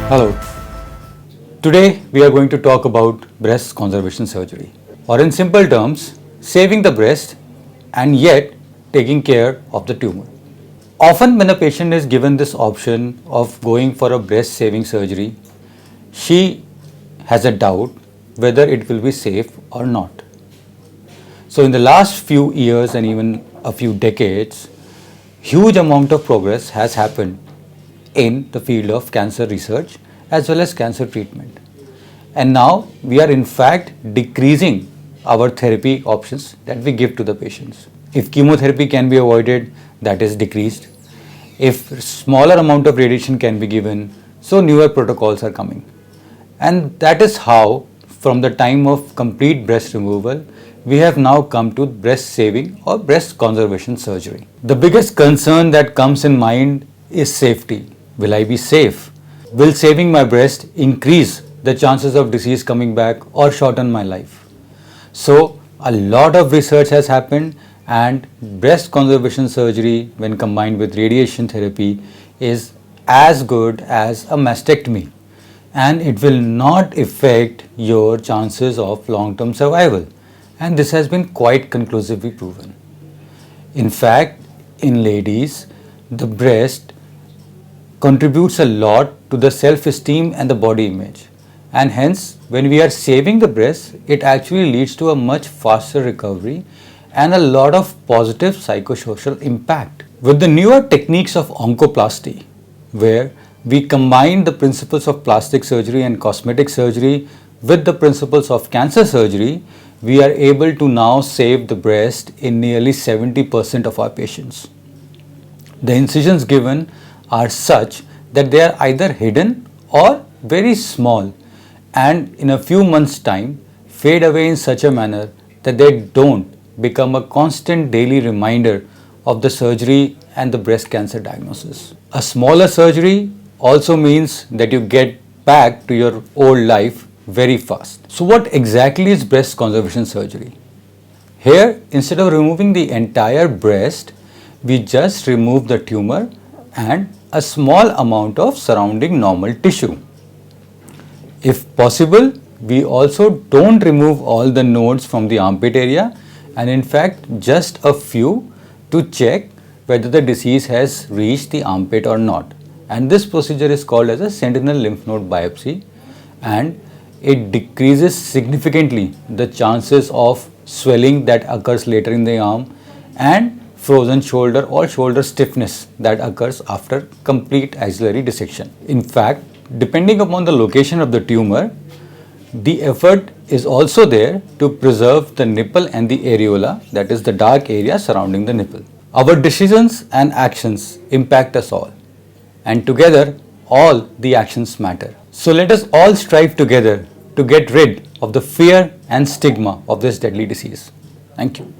Hello. Today we are going to talk about breast conservation surgery, or in simple terms, saving the breast and yet taking care of the tumor. Often when a patient is given this option of going for a breast saving surgery, she has a doubt whether it will be safe or not. So in the last few years and even a few decades, huge amount of progress has happened in the field of cancer research as well as cancer treatment. And now we are in fact decreasing our therapy options that we give to the patients. If chemotherapy can be avoided, that is decreased. If smaller amount of radiation can be given, so newer protocols are coming. And that is how from the time of complete breast removal, we have now come to breast saving or breast conservation surgery. The biggest concern that comes in mind is safety. Will I be safe? Will saving my breast increase the chances of disease coming back or shorten my life? So a lot of research has happened, and breast conservation surgery when combined with radiation therapy is as good as a mastectomy, and it will not affect your chances of long-term survival, and this has been quite conclusively proven. In fact, in ladies, the breast contributes a lot to the self-esteem and the body image, and hence when we are saving the breast, it actually leads to a much faster recovery and a lot of positive psychosocial impact. With the newer techniques of oncoplasty, where we combine the principles of plastic surgery and cosmetic surgery with the principles of cancer surgery, we are able to now save the breast in nearly 70% of our patients. The incisions given are such that they are either hidden or very small, and in a few months' time fade away in such a manner that they don't become a constant daily reminder of the surgery and the breast cancer diagnosis. A smaller surgery also means that you get back to your old life very fast. So what exactly is breast conservation surgery? Here, instead of removing the entire breast, we just remove the tumor and a small amount of surrounding normal tissue. If possible, we also don't remove all the nodes from the armpit area, and in fact just a few to check whether the disease has reached the armpit or not. And this procedure is called as a sentinel lymph node biopsy, and it decreases significantly the chances of swelling that occurs later in the arm and frozen shoulder or shoulder stiffness that occurs after complete axillary dissection. In fact, depending upon the location of the tumor, the effort is also there to preserve the nipple and the areola, that is the dark area surrounding the nipple. Our decisions and actions impact us all, and together all the actions matter. So let us all strive together to get rid of the fear and stigma of this deadly disease. Thank you.